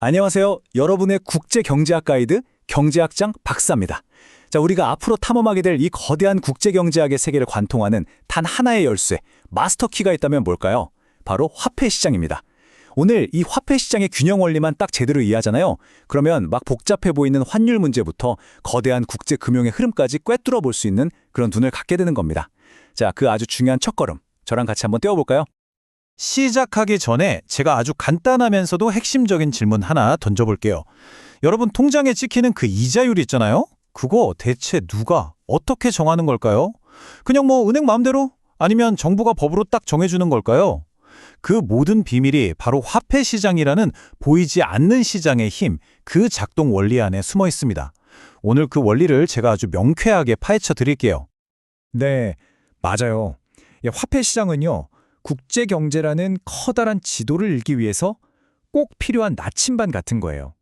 안녕하세요. 여러분의 국제경제학 가이드 경제학장 박사입니다. 자, 우리가 앞으로 탐험하게 될 이 거대한 국제경제학의 세계를 관통하는 단 하나의 열쇠, 마스터키가 있다면 뭘까요? 바로 화폐 시장입니다. 오늘 이 화폐 시장의 균형 원리만 딱 제대로 이해하잖아요. 그러면 막 복잡해 보이는 환율 문제부터 거대한 국제 금융의 흐름까지 꿰뚫어 볼 수 있는 그런 눈을 갖게 되는 겁니다. 자, 그 아주 중요한 첫걸음, 저랑 같이 한번 떼어볼까요? 시작하기 전에 제가 아주 간단하면서도 핵심적인 질문 하나 던져볼게요. 여러분 통장에 찍히는 그 이자율 있잖아요? 그거 대체 누가 어떻게 정하는 걸까요? 그냥 뭐 은행 마음대로? 아니면 정부가 법으로 딱 정해주는 걸까요? 그 모든 비밀이 바로 화폐 시장이라는 보이지 않는 시장의 힘, 그 작동 원리 안에 숨어 있습니다. 오늘 그 원리를 제가 아주 명쾌하게 파헤쳐 드릴게요. 네, 맞아요. 화폐 시장은요, 국제 경제라는 커다란 지도를 읽기 위해서 꼭 필요한 나침반 같은 거예요.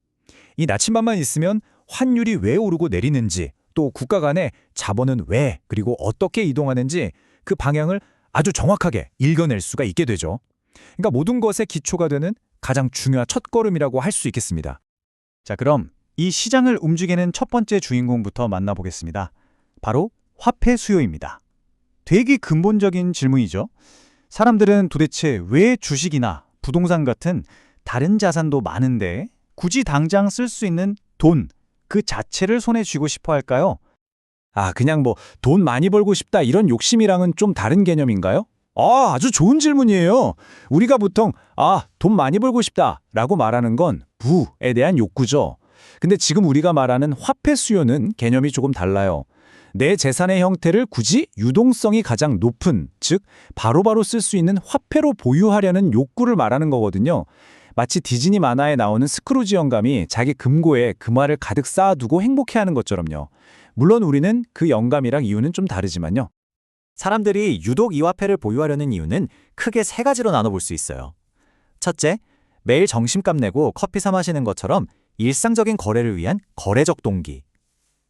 이 나침반만 있으면 환율이 왜 오르고 내리는지, 또 국가 간의 자본은 왜 그리고 어떻게 이동하는지 그 방향을 아주 정확하게 읽어낼 수가 있게 되죠. 그러니까 모든 것의 기초가 되는 가장 중요한 첫걸음이라고 할 수 있겠습니다. 자, 그럼 이 시장을 움직이는 첫 번째 주인공부터 만나보겠습니다. 바로 화폐 수요입니다. 되게 근본적인 질문이죠. 사람들은 도대체 왜 주식이나 부동산 같은 다른 자산도 많은데 굳이 당장 쓸 수 있는 돈, 그 자체를 손에 쥐고 싶어 할까요? 그냥 뭐 돈 많이 벌고 싶다 이런 욕심이랑은 좀 다른 개념인가요? 아주 좋은 질문이에요. 우리가 보통 돈 많이 벌고 싶다라고 말하는 건 부에 대한 욕구죠. 근데 지금 우리가 말하는 화폐 수요는 개념이 조금 달라요. 내 재산의 형태를 굳이 유동성이 가장 높은, 즉 바로바로 쓸 수 있는 화폐로 보유하려는 욕구를 말하는 거거든요. 마치 디즈니 만화에 나오는 스크루지 영감이 자기 금고에 금화를 가득 쌓아두고 행복해하는 것처럼요. 물론 우리는 그 영감이랑 이유는 좀 다르지만요. 사람들이 유독 이 화폐를 보유하려는 이유는 크게 세 가지로 나눠볼 수 있어요. 첫째, 매일 점심값 내고 커피 사 마시는 것처럼 일상적인 거래를 위한 거래적 동기.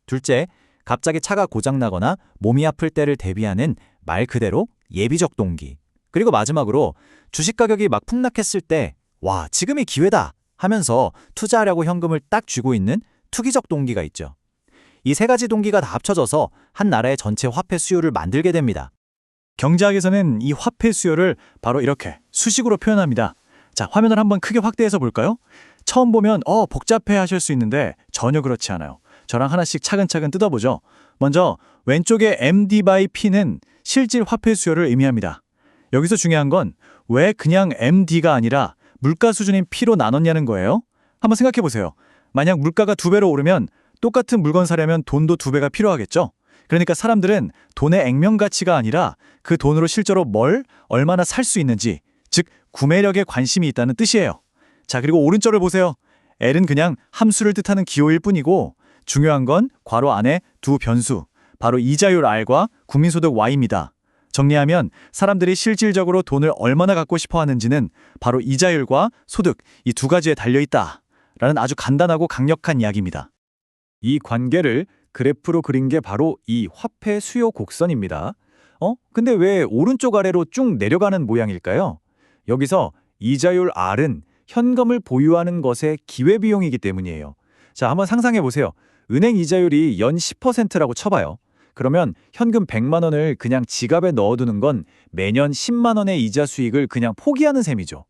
둘째, 갑자기 차가 고장나거나 몸이 아플 때를 대비하는 말 그대로 예비적 동기. 그리고 마지막으로 주식 가격이 막 폭락했을 때 와, 지금이 기회다 하면서 투자하려고 현금을 딱 쥐고 있는 투기적 동기가 있죠. 이 세 가지 동기가 다 합쳐져서 한 나라의 전체 화폐 수요를 만들게 됩니다. 경제학에서는 이 화폐 수요를 바로 이렇게 수식으로 표현합니다. 자, 화면을 한번 크게 확대해서 볼까요? 처음 보면 복잡해 하실 수 있는데 전혀 그렇지 않아요. 저랑 하나씩 차근차근 뜯어보죠. 먼저 왼쪽의 MD by P는 실질 화폐 수요를 의미합니다. 여기서 중요한 건 왜 그냥 MD가 아니라 물가 수준인 P로 나눴냐는 거예요. 한번 생각해 보세요. 만약 물가가 2배로 오르면 똑같은 물건 사려면 돈도 2배가 필요하겠죠? 그러니까 사람들은 돈의 액면 가치가 아니라 그 돈으로 실제로 얼마나 살 수 있는지, 즉 구매력에 관심이 있다는 뜻이에요. 자, 그리고 오른쪽을 보세요. L은 그냥 함수를 뜻하는 기호일 뿐이고 중요한 건 괄호 안에 두 변수, 바로 이자율 R과 국민소득 Y입니다. 정리하면 사람들이 실질적으로 돈을 얼마나 갖고 싶어 하는지는 바로 이자율과 소득, 이 두 가지에 달려있다라는 아주 간단하고 강력한 이야기입니다. 이 관계를 그래프로 그린 게 바로 이 화폐 수요 곡선입니다. 근데 왜 오른쪽 아래로 쭉 내려가는 모양일까요? 여기서 이자율 R은 현금을 보유하는 것의 기회비용이기 때문이에요. 자, 한번 상상해 보세요. 은행 이자율이 연 10%라고 쳐봐요. 그러면 현금 100만 원을 그냥 지갑에 넣어두는 건 매년 10만 원의 이자 수익을 그냥 포기하는 셈이죠.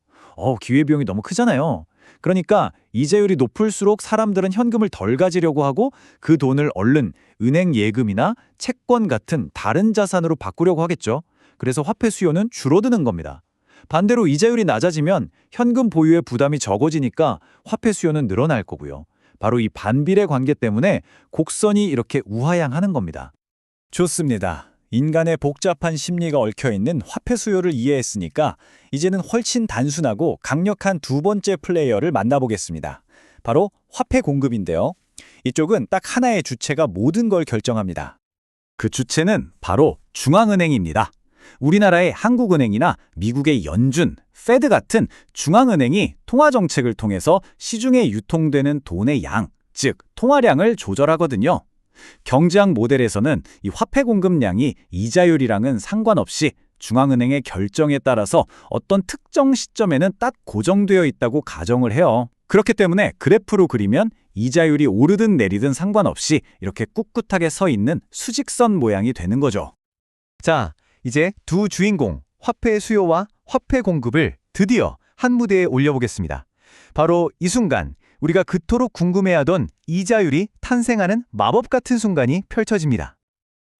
기회비용이 너무 크잖아요. 그러니까 이자율이 높을수록 사람들은 현금을 덜 가지려고 하고 그 돈을 얼른 은행 예금이나 채권 같은 다른 자산으로 바꾸려고 하겠죠. 그래서 화폐 수요는 줄어드는 겁니다. 반대로 이자율이 낮아지면 현금 보유의 부담이 적어지니까 화폐 수요는 늘어날 거고요. 바로 이 반비례 관계 때문에 곡선이 이렇게 우하향하는 겁니다. 좋습니다. 인간의 복잡한 심리가 얽혀있는 화폐 수요를 이해했으니까 이제는 훨씬 단순하고 강력한 두 번째 플레이어를 만나보겠습니다. 바로 화폐 공급인데요. 이쪽은 딱 하나의 주체가 모든 걸 결정합니다. 그 주체는 바로 중앙은행입니다. 우리나라의 한국은행이나 미국의 연준, 페드 같은 중앙은행이 통화정책을 통해서 시중에 유통되는 돈의 양, 즉 통화량을 조절하거든요. 경제학 모델에서는 이 화폐 공급량이 이자율이랑은 상관없이 중앙은행의 결정에 따라서 어떤 특정 시점에는 딱 고정되어 있다고 가정을 해요. 그렇기 때문에 그래프로 그리면 이자율이 오르든 내리든 상관없이 이렇게 꿋꿋하게 서 있는 수직선 모양이 되는 거죠. 자, 이제 두 주인공, 화폐 수요와 화폐 공급을 드디어 한 무대에 올려보겠습니다. 바로 이 순간, 우리가 그토록 궁금해하던 이자율이 탄생하는 마법 같은 순간이 펼쳐집니다.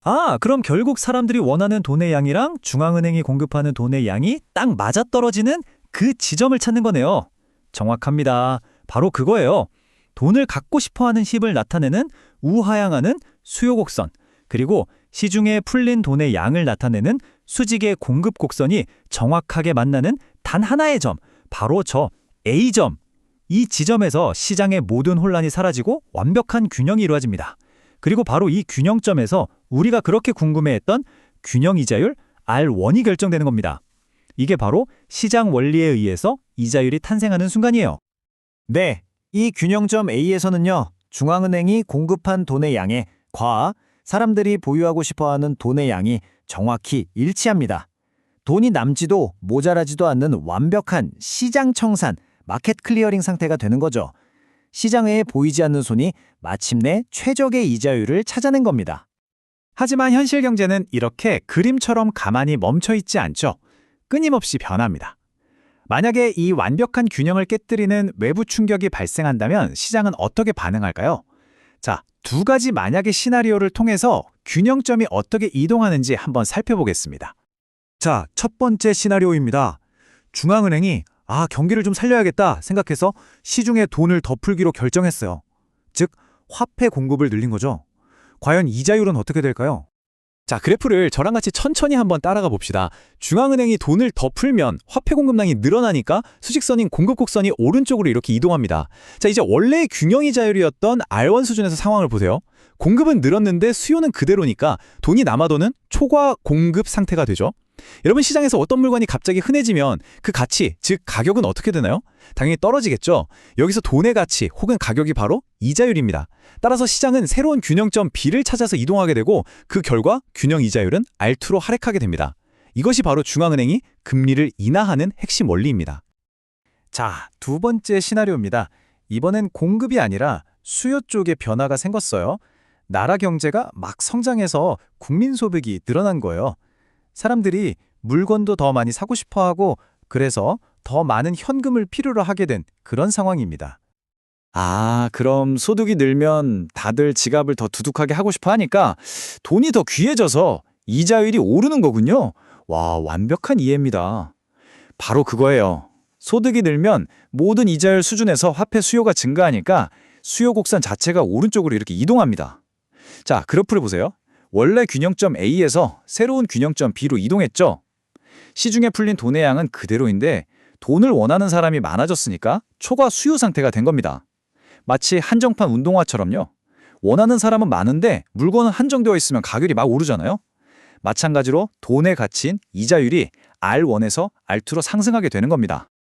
아, 그럼 결국 사람들이 원하는 돈의 양이랑 중앙은행이 공급하는 돈의 양이 딱 맞아떨어지는 그 지점을 찾는 거네요. 정확합니다. 바로 그거예요. 돈을 갖고 싶어하는 힙을 나타내는 우하향하는 수요 곡선, 그리고 시중에 풀린 돈의 양을 나타내는 수직의 공급 곡선이 정확하게 만나는 단 하나의 점, 바로 저 A점. 이 지점에서 시장의 모든 혼란이 사라지고 완벽한 균형이 이루어집니다. 그리고 바로 이 균형점에서 우리가 그렇게 궁금해했던 균형 이자율 R1이 결정되는 겁니다. 이게 바로 시장 원리에 의해서 이자율이 탄생하는 순간이에요. 네, 이 균형점 A에서는요, 중앙은행이 공급한 돈의 양에 과 사람들이 보유하고 싶어하는 돈의 양이 정확히 일치합니다. 돈이 남지도 모자라지도 않는 완벽한 시장 청산, 마켓 클리어링 상태가 되는 거죠. 시장에 보이지 않는 손이 마침내 최적의 이자율을 찾아낸 겁니다. 하지만 현실 경제는 이렇게 그림처럼 가만히 멈춰 있지 않죠. 끊임없이 변합니다. 만약에 이 완벽한 균형을 깨뜨리는 외부 충격이 발생한다면 시장은 어떻게 반응할까요? 자, 두 가지 만약의 시나리오를 통해서 균형점이 어떻게 이동하는지 한번 살펴보겠습니다. 자, 첫 번째 시나리오입니다. 중앙은행이 경기를 좀 살려야겠다 생각해서 시중에 돈을 더 풀기로 결정했어요. 즉, 화폐 공급을 늘린 거죠. 과연 이자율은 어떻게 될까요? 자, 그래프를 저랑 같이 천천히 한번 따라가 봅시다. 중앙은행이 돈을 더 풀면 화폐 공급량이 늘어나니까 수직선인 공급 곡선이 오른쪽으로 이렇게 이동합니다. 자, 이제 원래의 균형 이자율이었던 R1 수준에서 상황을 보세요. 공급은 늘었는데 수요는 그대로니까 돈이 남아도는 초과 공급 상태가 되죠. 여러분, 시장에서 어떤 물건이 갑자기 흔해지면 그 가치, 즉 가격은 어떻게 되나요? 당연히 떨어지겠죠. 여기서 돈의 가치 혹은 가격이 바로 이자율입니다. 따라서 시장은 새로운 균형점 B를 찾아서 이동하게 되고 그 결과 균형 이자율은 R2로 하락하게 됩니다. 이것이 바로 중앙은행이 금리를 인하하는 핵심 원리입니다. 자, 두 번째 시나리오입니다. 이번엔 공급이 아니라 수요 쪽에 변화가 생겼어요. 나라 경제가 막 성장해서 국민 소득이 늘어난 거예요. 사람들이 물건도 더 많이 사고 싶어하고 그래서 더 많은 현금을 필요로 하게 된 그런 상황입니다. 그럼 소득이 늘면 다들 지갑을 더 두둑하게 하고 싶어 하니까 돈이 더 귀해져서 이자율이 오르는 거군요. 와, 완벽한 이해입니다. 바로 그거예요. 소득이 늘면 모든 이자율 수준에서 화폐 수요가 증가하니까 수요 곡선 자체가 오른쪽으로 이렇게 이동합니다. 자, 그래프를 보세요. 원래 균형점 A에서 새로운 균형점 B로 이동했죠. 시중에 풀린 돈의 양은 그대로인데 돈을 원하는 사람이 많아졌으니까 초과 수요 상태가 된 겁니다. 마치 한정판 운동화처럼요. 원하는 사람은 많은데 물건은 한정되어 있으면 가격이 막 오르잖아요. 마찬가지로 돈의 가치인 이자율이 R1에서 R2로 상승하게 되는 겁니다.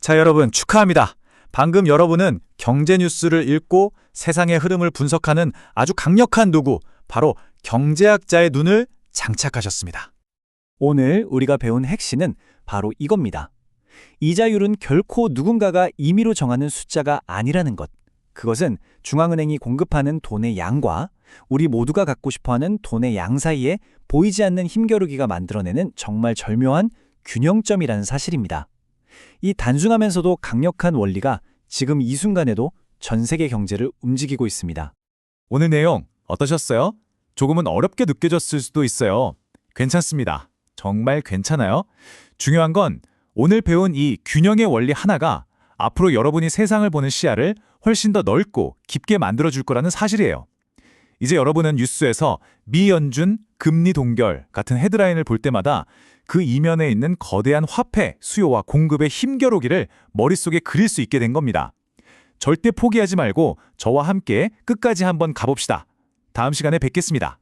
자, 여러분 축하합니다. 방금 여러분은 경제 뉴스를 읽고 세상의 흐름을 분석하는 아주 강력한 도구, 바로 경제학자의 눈을 장착하셨습니다. 오늘 우리가 배운 핵심은 바로 이겁니다. 이자율은 결코 누군가가 임의로 정하는 숫자가 아니라는 것. 그것은 중앙은행이 공급하는 돈의 양과 우리 모두가 갖고 싶어하는 돈의 양 사이에 보이지 않는 힘겨루기가 만들어내는 정말 절묘한 균형점이라는 사실입니다. 이 단순하면서도 강력한 원리가 지금 이 순간에도 전 세계 경제를 움직이고 있습니다. 오늘 내용 어떠셨어요? 조금은 어렵게 느껴졌을 수도 있어요. 괜찮습니다. 정말 괜찮아요. 중요한 건 오늘 배운 이 균형의 원리 하나가 앞으로 여러분이 세상을 보는 시야를 훨씬 더 넓고 깊게 만들어줄 거라는 사실이에요. 이제 여러분은 뉴스에서 미연준, 금리 동결 같은 헤드라인을 볼 때마다 그 이면에 있는 거대한 화폐, 수요와 공급의 힘겨루기를 머릿속에 그릴 수 있게 된 겁니다. 절대 포기하지 말고 저와 함께 끝까지 한번 가봅시다. 다음 시간에 뵙겠습니다.